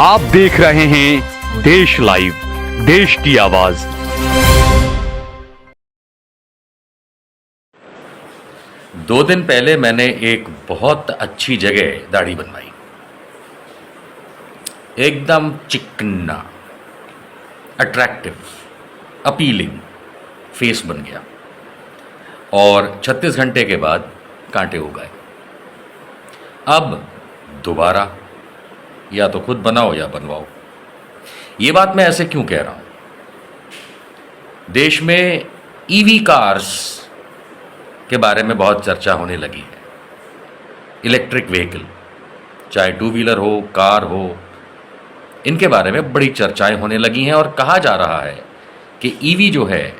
आप देख रहे हैं देश लाइव, देश की आवाज। दो दिन पहले मैंने एक बहुत अच्छी जगह दाढ़ी बनवाई, एकदम चिकना, अट्रैक्टिव, अपीलिंग फेस बन गया और 36 घंटे के बाद कांटे हो गए। अब दोबारा या तो खुद बनाओ या बनवाओ। ये बात मैं ऐसे क्यों कह रहा हूं? देश में ईवी कार्स के बारे में बहुत चर्चा होने लगी है। इलेक्ट्रिक व्हीकल, चाहे टू व्हीलर हो, कार हो, इनके बारे में बड़ी चर्चाएं होने लगी हैं और कहा जा रहा है कि ईवी जो है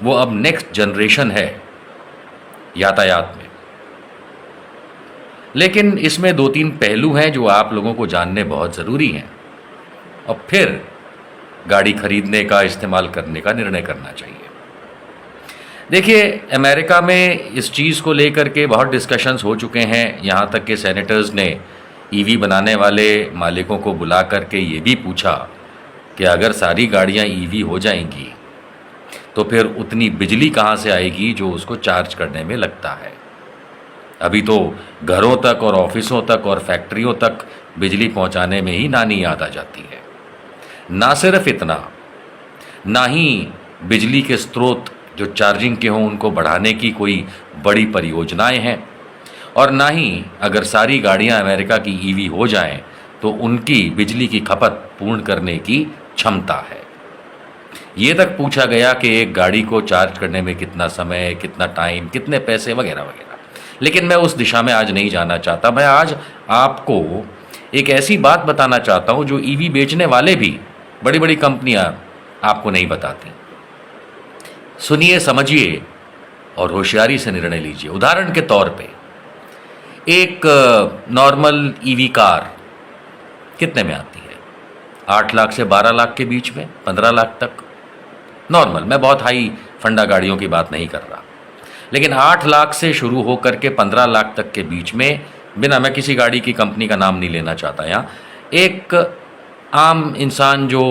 वो अब नेक्स्ट जनरेशन है यातायात में। लेकिन इसमें दो तीन पहलू हैं जो आप लोगों को जानने बहुत ज़रूरी हैं और फिर गाड़ी खरीदने का, इस्तेमाल करने का निर्णय करना चाहिए। देखिए, अमेरिका में इस चीज़ को लेकर के बहुत डिस्कशंस हो चुके हैं। यहाँ तक कि सेनेटर्स ने ईवी बनाने वाले मालिकों को बुला करके ये भी पूछा कि अगर सारी गाड़ियाँ ईवी हो जाएंगी तो फिर उतनी बिजली कहाँ से आएगी जो उसको चार्ज करने में लगता है। अभी तो घरों तक और ऑफिसों तक और फैक्ट्रियों तक बिजली पहुंचाने में ही नानी याद आ जाती है। ना सिर्फ इतना, ना ही बिजली के स्रोत जो चार्जिंग के हों उनको बढ़ाने की कोई बड़ी परियोजनाएं हैं, और ना ही अगर सारी गाड़ियां अमेरिका की ईवी हो जाएं तो उनकी बिजली की खपत पूर्ण करने की क्षमता है। ये तक पूछा गया कि एक गाड़ी को चार्ज करने में कितना समय, कितना टाइम, कितने पैसे वगैरह वगैरह। लेकिन मैं उस दिशा में आज नहीं जाना चाहता। मैं आज आपको एक ऐसी बात बताना चाहता हूं जो ईवी बेचने वाले भी, बड़ी बड़ी कंपनियां आपको नहीं बताती। सुनिए, समझिए और होशियारी से निर्णय लीजिए। उदाहरण के तौर पे एक नॉर्मल ईवी कार कितने में आती है? 8 लाख से 12 लाख के बीच में, 15 लाख तक नॉर्मल। मैं बहुत हाई फंडा गाड़ियों की बात नहीं कर रहा, लेकिन 8 लाख से शुरू होकर के 15 लाख तक के बीच में, बिना, मैं किसी गाड़ी की कंपनी का नाम नहीं लेना चाहता यहाँ, एक आम इंसान जो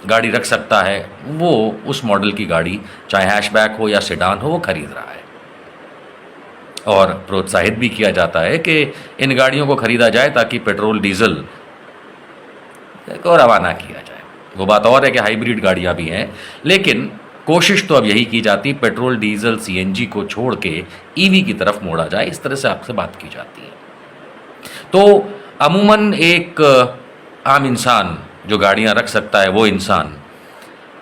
गाड़ी रख सकता है वो उस मॉडल की गाड़ी, चाहे हैशबैक हो या सेडान हो, वो खरीद रहा है। और प्रोत्साहित भी किया जाता है कि इन गाड़ियों को खरीदा जाए ताकि पेट्रोल डीजल को रवाना किया जाए। वो बात और है कि हाइब्रिड गाड़ियाँ भी हैं, लेकिन कोशिश तो अब यही की जाती, पेट्रोल, डीजल, सीएनजी को छोड़ के ईवी की तरफ मोड़ा जाए। इस तरह से आपसे बात की जाती है। तो अमूमन एक आम इंसान जो गाड़ियां रख सकता है, वो इंसान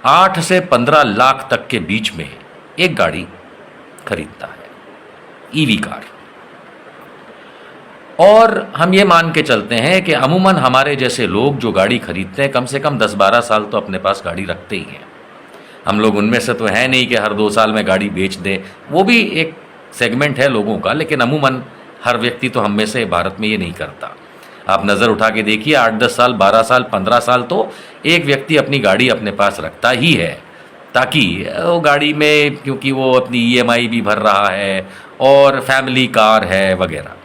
8 से 15 लाख तक के बीच में एक गाड़ी खरीदता है, ईवी कार। और हम ये मान के चलते हैं कि अमूमन हमारे जैसे लोग जो गाड़ी खरीदते हैं, कम से कम 10-12 साल तो अपने पास गाड़ी रखते ही हैं। हम लोग उनमें से तो है नहीं कि हर 2 साल में गाड़ी बेच दें, वो भी एक सेगमेंट है लोगों का, लेकिन अमूमन हर व्यक्ति तो हम में से भारत में ये नहीं करता। आप नज़र उठा के देखिए, 8-10 साल, 12 साल, 15 साल तो एक व्यक्ति अपनी गाड़ी अपने पास रखता ही है, ताकि वो गाड़ी में, क्योंकि वो अपनी ईएमआई भी भर रहा है और फैमिली कार है वगैरह।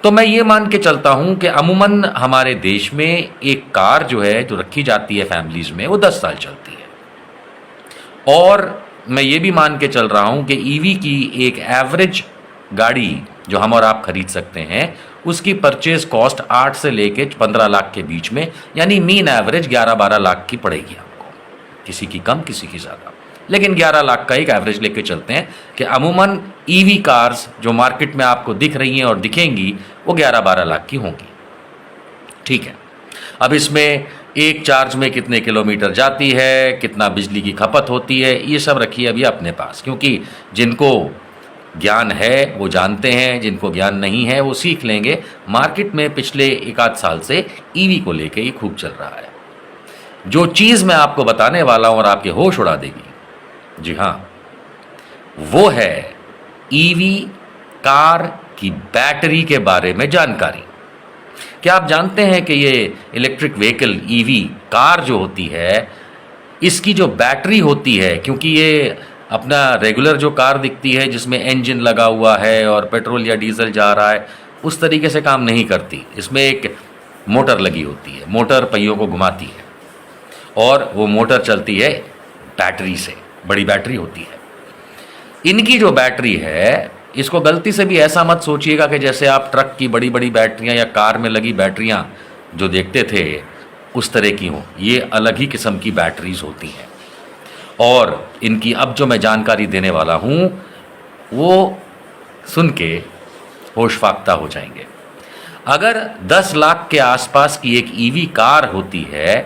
तो मैं ये मान के चलता हूँ कि अमूमन हमारे देश में एक कार जो है, जो रखी जाती है फैमिलीज़ में, वो 10 साल चलती है। और मैं ये भी मान के चल रहा हूँ कि ईवी की एक एवरेज गाड़ी जो हम और आप खरीद सकते हैं, उसकी परचेज कॉस्ट 8 से लेके 15 लाख के बीच में, यानी मीन एवरेज 11-12 लाख की पड़ेगी आपको, किसी की कम, किसी की ज़्यादा, लेकिन 11 लाख का एक एवरेज लेके चलते हैं कि अमूमन ईवी कार्स जो मार्केट में आपको दिख रही हैं और दिखेंगी, वो 11-12 लाख की होंगी। ठीक है, अब इसमें एक चार्ज में कितने किलोमीटर जाती है, कितना बिजली की खपत होती है, ये सब रखिए अभी अपने पास, क्योंकि जिनको ज्ञान है वो जानते हैं, जिनको ज्ञान नहीं है वो सीख लेंगे। मार्केट में पिछले 1-8 साल से ईवी को लेके ही खूब चल रहा है। जो चीज़ मैं आपको बताने वाला हूँ और आपके होश उड़ा देगी, जी हाँ, वो है ईवी कार की बैटरी के बारे में जानकारी। क्या आप जानते हैं कि ये इलेक्ट्रिक व्हीकल, ईवी कार जो होती है, इसकी जो बैटरी होती है, क्योंकि ये अपना रेगुलर जो कार दिखती है जिसमें इंजन लगा हुआ है और पेट्रोल या डीजल जा रहा है, उस तरीके से काम नहीं करती। इसमें एक मोटर लगी होती है, मोटर पहियों को घुमाती है और वो मोटर चलती है बैटरी से, बड़ी बैटरी होती है। इनकी जो बैटरी है, इसको गलती से भी ऐसा मत सोचिएगा कि जैसे आप ट्रक की बड़ी बड़ी बैटरियां या कार में लगी बैटरियां जो देखते थे उस तरह की हों। ये अलग ही किस्म की बैटरीज होती हैं और इनकी अब जो मैं जानकारी देने वाला हूँ वो सुन के होश फाख्ता हो जाएंगे। अगर 10 लाख के आसपास की एक ईवी कार होती है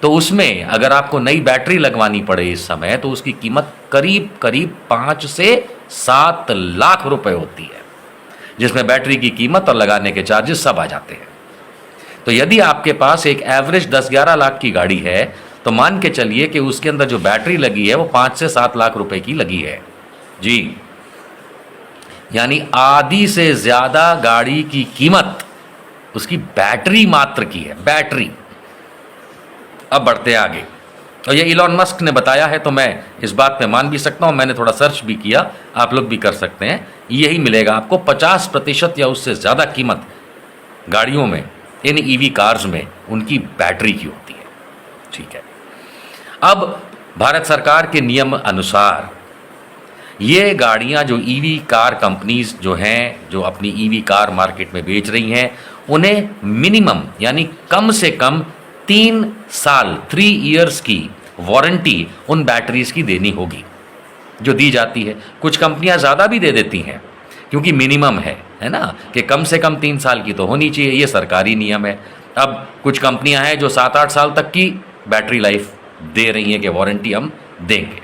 तो उसमें अगर आपको नई बैटरी लगवानी पड़े इस समय तो उसकी कीमत करीब करीब 5 से 7 लाख रुपए होती है, जिसमें बैटरी की कीमत और लगाने के चार्जेस सब आ जाते हैं। तो यदि आपके पास एक एवरेज 10-11 लाख की गाड़ी है तो मान के चलिए कि उसके अंदर जो बैटरी लगी है वो 5 से 7 लाख रुपए की लगी है जी। यानी आधी से ज्यादा गाड़ी की कीमत उसकी बैटरी मात्र की है, बैटरी। अब बढ़ते हैं आगे। और ये इलॉन मस्क ने बताया है तो मैं इस बात पे मान भी सकता हूँ, मैंने थोड़ा सर्च भी किया, आप लोग भी कर सकते हैं। यही मिलेगा आपको, 50% या उससे ज़्यादा कीमत गाड़ियों में, इन ईवी कार्स में उनकी बैटरी की होती है। ठीक है, अब भारत सरकार के नियम अनुसार ये गाड़ियाँ जो ईवी कार कंपनीज जो हैं, जो अपनी ईवी कार मार्केट में बेच रही हैं, उन्हें मिनिमम यानी कम से कम 3 साल 3 इयर्स की वारंटी उन बैटरीज की देनी होगी जो दी जाती है। कुछ कंपनियां ज़्यादा भी दे देती हैं क्योंकि मिनिमम है ना, कि कम से कम 3 साल की तो होनी चाहिए, ये सरकारी नियम है। अब कुछ कंपनियां हैं जो 7-8 साल तक की बैटरी लाइफ दे रही हैं कि वारंटी हम देंगे।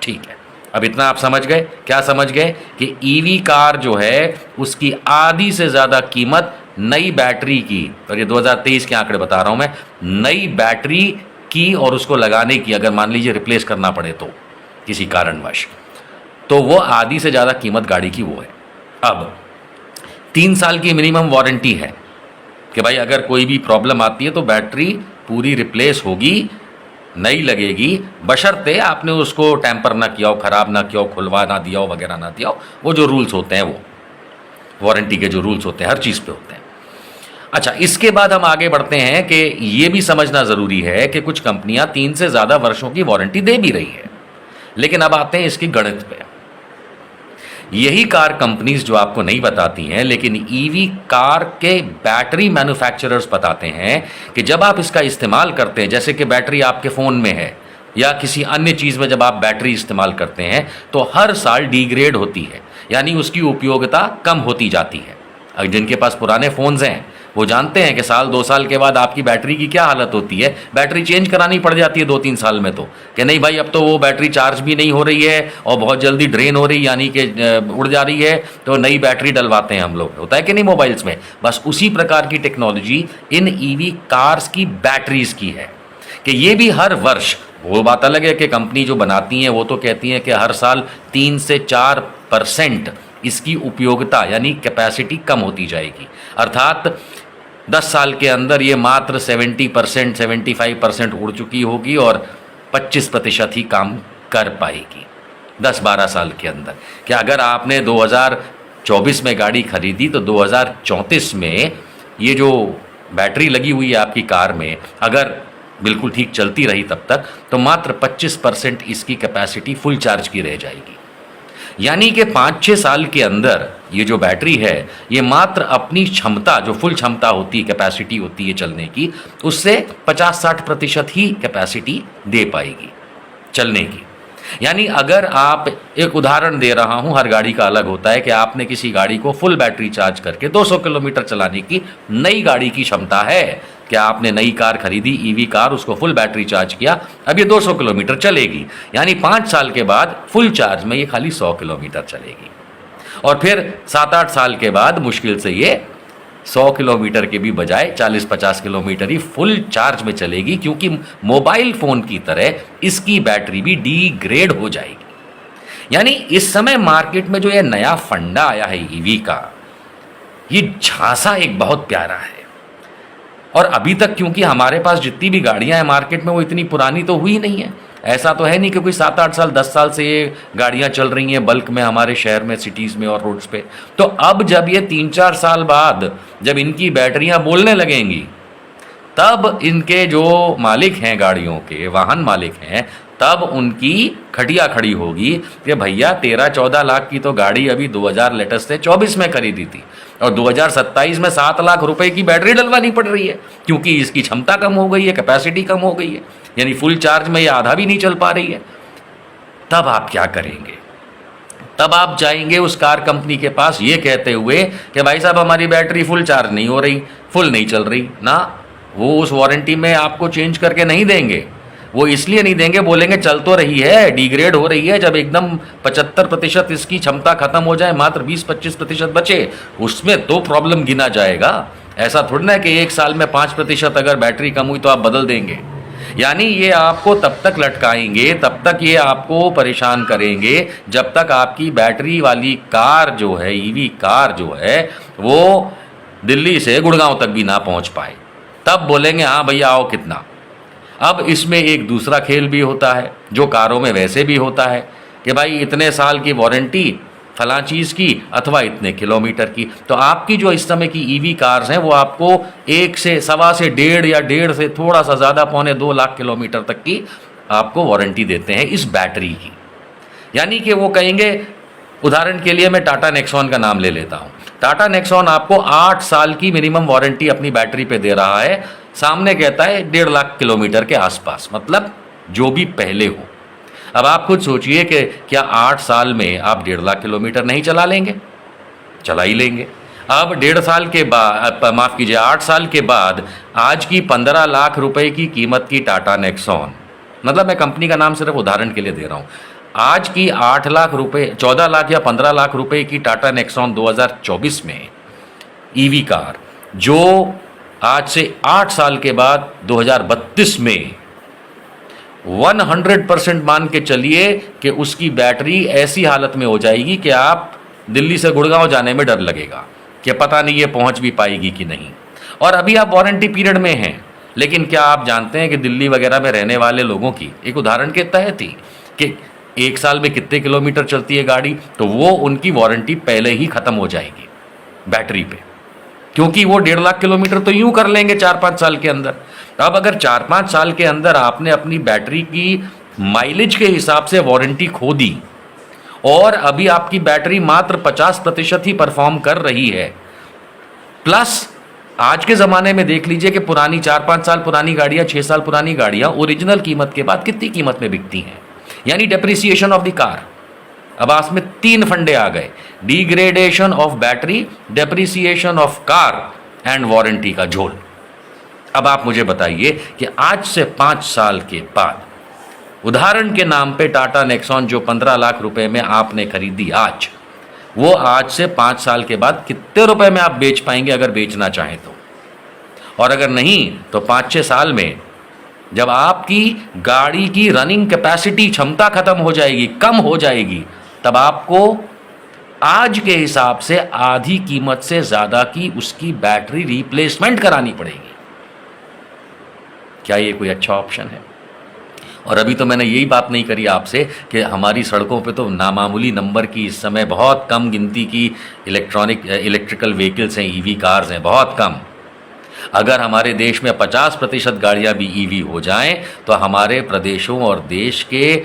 ठीक है, अब इतना आप समझ गए। क्या समझ गए कि ईवी कार जो है उसकी आधी से ज़्यादा कीमत नई बैटरी की, और ये 2023 के आंकड़े बता रहा हूं मैं, नई बैटरी की और उसको लगाने की, अगर मान लीजिए रिप्लेस करना पड़े तो किसी कारणवश, तो वो आधी से ज़्यादा कीमत गाड़ी की वो है। अब 3 साल की मिनिमम वारंटी है कि भाई अगर कोई भी प्रॉब्लम आती है तो बैटरी पूरी रिप्लेस होगी, नई लगेगी, बशर्ते आपने उसको टैंपर ना किया हो, ख़राब ना किया हो, खुलवा ना दिया हो, वगैरह ना दिया हो। वो जो रूल्स होते हैं, वो वारंटी के जो रूल्स होते हैं हर चीज़ पे होते हैं। अच्छा, इसके बाद हम आगे बढ़ते हैं कि ये भी समझना ज़रूरी है कि कुछ कंपनियां 3 से ज़्यादा वर्षों की वारंटी दे भी रही है, लेकिन अब आते हैं इसकी गणित पे। यही कार कंपनीज जो आपको नहीं बताती हैं, लेकिन ईवी कार के बैटरी मैन्युफैक्चरर्स बताते हैं कि जब आप इसका इस्तेमाल करते हैं, जैसे कि बैटरी आपके फ़ोन में है या किसी अन्य चीज़ में जब आप बैटरी इस्तेमाल करते हैं तो हर साल डिग्रेड होती है, यानी उसकी उपयोगिता कम होती जाती है। अब जिनके पास पुराने फ़ोन्स हैं वो जानते हैं कि साल 2 साल के बाद आपकी बैटरी की क्या हालत होती है, बैटरी चेंज करानी पड़ जाती है 2-3 साल में, तो कि नहीं भाई अब तो वो बैटरी चार्ज भी नहीं हो रही है और बहुत जल्दी ड्रेन हो रही, यानी कि उड़ जा रही है, तो नई बैटरी डलवाते हैं हम लोग। होता है कि नहीं मोबाइल्स में? बस उसी प्रकार की टेक्नोलॉजी इन ईवी कार्स की बैटरीज की है कि ये भी हर वर्ष, वो बात अलग है कि कंपनी जो बनाती हैं वो तो कहती हैं कि हर साल 3 से 4% इसकी उपयोगिता यानी कैपेसिटी कम होती जाएगी, अर्थात 10 साल के अंदर ये मात्र 70%, 75% उड़ चुकी होगी और 25% ही काम कर पाएगी 10-12 साल के अंदर। कि अगर आपने 2024 में गाड़ी खरीदी तो 2034 में ये जो बैटरी लगी हुई है आपकी कार में, अगर बिल्कुल ठीक चलती रही तब तक, तो मात्र 25% इसकी कैपेसिटी फुल चार्ज की रह जाएगी। यानी कि 5-6 साल के अंदर ये जो बैटरी है ये मात्र अपनी क्षमता, जो फुल क्षमता होती है, कैपेसिटी होती है चलने की, उससे 50-60% ही कैपेसिटी दे पाएगी चलने की। यानी अगर आप, एक उदाहरण दे रहा हूं, हर गाड़ी का अलग होता है, कि आपने किसी गाड़ी को फुल बैटरी चार्ज करके 200 किलोमीटर चलाने की नई गाड़ी की क्षमता है, कि आपने नई कार खरीदी, ईवी कार, उसको फुल बैटरी चार्ज किया, अब ये 200 किलोमीटर चलेगी, यानी 5 साल के बाद फुल चार्ज में ये खाली 100 किलोमीटर चलेगी, और फिर 7-8 साल के बाद मुश्किल से ये 100 किलोमीटर के भी बजाय 40-50 किलोमीटर ही फुल चार्ज में चलेगी, क्योंकि मोबाइल फ़ोन की तरह इसकी बैटरी भी डिग्रेड हो जाएगी। यानी इस समय मार्केट में जो ये नया फंडा आया है ईवी का, ये झांसा एक बहुत प्यारा है। और अभी तक क्योंकि हमारे पास जितनी भी गाड़ियां हैं मार्केट में वो इतनी पुरानी तो हुई नहीं है, ऐसा तो है नहीं कि कोई 7-8 साल 10 साल से ये गाड़ियां चल रही हैं बल्क में हमारे शहर में, सिटीज़ में और रोड्स पे। तो अब जब ये 3-4 साल बाद जब इनकी बैटरियां बोलने लगेंगी तब इनके जो मालिक हैं गाड़ियों के, वाहन मालिक हैं, तब उनकी खटिया खड़ी होगी कि भैया 13-14 लाख की तो गाड़ी अभी 2000 लेटेस्ट से 24 में खरीदी थी और 2027 में 7 लाख रुपए की बैटरी डलवानी पड़ रही है क्योंकि इसकी क्षमता कम हो गई है, कैपेसिटी कम हो गई है, यानी फुल चार्ज में ये आधा भी नहीं चल पा रही है। तब आप क्या करेंगे? तब आप जाएंगे उस कार कंपनी के पास ये कहते हुए कि भाई साहब हमारी बैटरी फुल चार्ज नहीं हो रही, फुल नहीं चल रही ना, वो उस वारंटी में आपको चेंज करके नहीं देंगे। वो इसलिए नहीं देंगे, बोलेंगे चल तो रही है, डिग्रेड हो रही है, जब एकदम 75% इसकी क्षमता खत्म हो जाए, मात्र 20-25% बचे, उसमें तो प्रॉब्लम गिना जाएगा। ऐसा थोड़ी ना कि एक साल में 5% अगर बैटरी कम हुई तो आप बदल देंगे। यानी ये आपको तब तक लटकाएंगे, तब तक ये आपको परेशान करेंगे जब तक आपकी बैटरी वाली कार जो है, ईवी कार जो है, वो दिल्ली से गुड़गांव तक भी ना पहुंच पाए। तब बोलेंगे हाँ भैया आओ कितना। अब इसमें एक दूसरा खेल भी होता है जो कारों में वैसे भी होता है कि भाई इतने साल की वारंटी फलां चीज़ की अथवा इतने किलोमीटर की। तो आपकी जो इस समय की ईवी कार्स हैं वो आपको 1 से 1.25 से 1.5 या 1.5 से थोड़ा सा ज़्यादा 2.25 लाख किलोमीटर तक की आपको वारंटी देते हैं इस बैटरी की। यानी कि वो कहेंगे, उदाहरण के लिए मैं टाटा नेक्सॉन का नाम ले लेता हूँ। टाटा नेक्सॉन आपको 8 साल की मिनिमम वारंटी अपनी बैटरी पे दे रहा है, सामने कहता है 1.5 लाख किलोमीटर के आसपास, मतलब जो भी पहले हो। अब आप खुद सोचिए कि क्या 8 साल में आप 1.5 लाख किलोमीटर नहीं चला लेंगे? चला ही लेंगे। अब 1.5 साल के बाद, माफ़ कीजिए 8 साल के बाद आज की 15 लाख रुपए की कीमत की टाटा नेक्सॉन, मतलब मैं कंपनी का नाम सिर्फ उदाहरण के लिए दे रहा हूँ, आज की 8 लाख रुपए, 14 लाख या 15 लाख रुपए की टाटा नेक्सॉन 2024 में ईवी कार, जो आज से 8 साल के बाद 2032 में 100% मान के चलिए कि उसकी बैटरी ऐसी हालत में हो जाएगी कि आप दिल्ली से गुड़गांव जाने में डर लगेगा कि पता नहीं ये पहुंच भी पाएगी कि नहीं। और अभी आप वारंटी पीरियड में हैं, लेकिन क्या आप जानते हैं कि दिल्ली वगैरह में रहने वाले लोगों की, एक उदाहरण के तहत ही, कि 1 साल में कितने किलोमीटर चलती है गाड़ी, तो वो उनकी वारंटी पहले ही ख़त्म हो जाएगी बैटरी पे, क्योंकि वो 1.5 लाख किलोमीटर तो यूं कर लेंगे 4-5 साल के अंदर। अब अगर 4-5 साल के अंदर आपने अपनी बैटरी की माइलेज के हिसाब से वारंटी खो दी और अभी आपकी बैटरी मात्र 50% ही परफॉर्म कर रही है, प्लस आज के ज़माने में देख लीजिए कि पुरानी 4-5 साल पुरानी गाड़ियाँ, 6 साल पुरानी गाड़ियाँ ओरिजिनल कीमत के बाद कितनी कीमत में बिकती हैं, यानी डेप्रिसिएशन ऑफ द कार। अब आप में 3 फंडे आ गए, degradation of battery, depreciation of car and warranty का झोल। अब आप मुझे बताइए कि आज से 5 साल के बाद, उदाहरण के नाम पे टाटा नेक्सॉन जो 15 लाख रुपए में आपने खरीदी आज, वो आज से 5 साल के बाद कितने रुपए में आप बेच पाएंगे अगर बेचना चाहें तो? और अगर नहीं तो 5-6 साल में जब आपकी गाड़ी की रनिंग कैपेसिटी, क्षमता खत्म हो जाएगी, कम हो जाएगी, तब आपको आज के हिसाब से आधी कीमत से ज़्यादा की उसकी बैटरी रिप्लेसमेंट करानी पड़ेगी। क्या ये कोई अच्छा ऑप्शन है? और अभी तो मैंने यही बात नहीं करी आपसे कि हमारी सड़कों पे तो नामामूली नंबर की इस समय बहुत कम गिनती की इलेक्ट्रिकल व्हीकल्स हैं, ईवी कार्स हैं, बहुत कम। अगर हमारे देश में 50% गाड़ियाँ भी ईवी हो जाएं तो हमारे प्रदेशों और देश के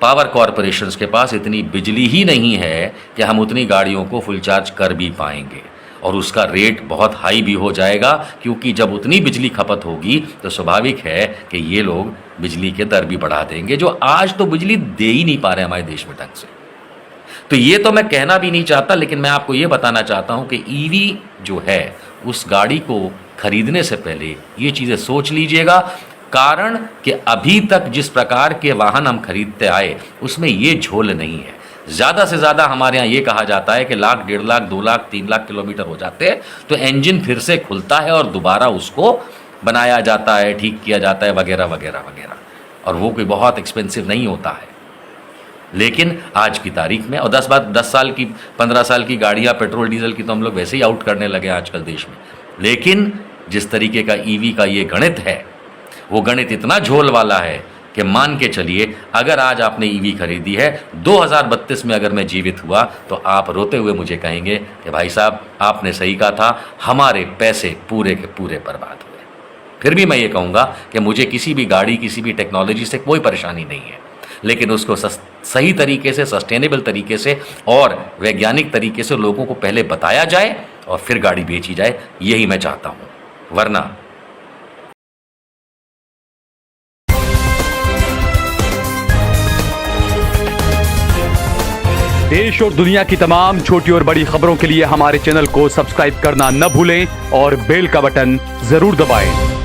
पावर कॉरपोरेशंस के पास इतनी बिजली ही नहीं है कि हम उतनी गाड़ियों को फुल चार्ज कर भी पाएंगे, और उसका रेट बहुत हाई भी हो जाएगा, क्योंकि जब उतनी बिजली खपत होगी तो स्वाभाविक है कि ये लोग बिजली के दर भी बढ़ा देंगे, जो आज तो बिजली दे ही नहीं पा रहे हमारे देश में ढंग से। तो ये तो मैं कहना भी नहीं चाहता, लेकिन मैं आपको ये बताना चाहता हूँ कि ईवी जो है उस गाड़ी को खरीदने से पहले ये चीज़ें सोच लीजिएगा, कारण कि अभी तक जिस प्रकार के वाहन हम खरीदते आए उसमें ये झोल नहीं है। ज़्यादा से ज़्यादा हमारे यहाँ ये कहा जाता है कि 1 लाख, 1.5 लाख, 2 लाख, 3 लाख किलोमीटर हो जाते हैं तो इंजन फिर से खुलता है और दोबारा उसको बनाया जाता है, ठीक किया जाता है, वगैरह वगैरह वगैरह, और वो कोई बहुत एक्सपेंसिव नहीं होता है। लेकिन आज की तारीख में, और 10 साल की, 15 साल की गाड़ियाँ पेट्रोल डीजल की तो हम लोग वैसे ही आउट करने लगे आजकल देश में, लेकिन जिस तरीके का ईवी का ये गणित है, वो गणित इतना झोल वाला है कि मान के चलिए अगर आज आपने ईवी खरीदी है, 2032 में अगर मैं जीवित हुआ तो आप रोते हुए मुझे कहेंगे कि भाई साहब आपने सही कहा था, हमारे पैसे पूरे के पूरे बर्बाद हुए। फिर भी मैं ये कहूँगा कि मुझे किसी भी गाड़ी, किसी भी टेक्नोलॉजी से कोई परेशानी नहीं है, लेकिन उसको सही तरीके से, सस्टेनेबल तरीके से और वैज्ञानिक तरीके से लोगों को पहले बताया जाए और फिर गाड़ी बेची जाए। यही मैं चाहता हूँ, वरना देश और दुनिया की तमाम छोटी और बड़ी खबरों के लिए हमारे चैनल को सब्सक्राइब करना न भूलें और बेल का बटन जरूर दबाएं।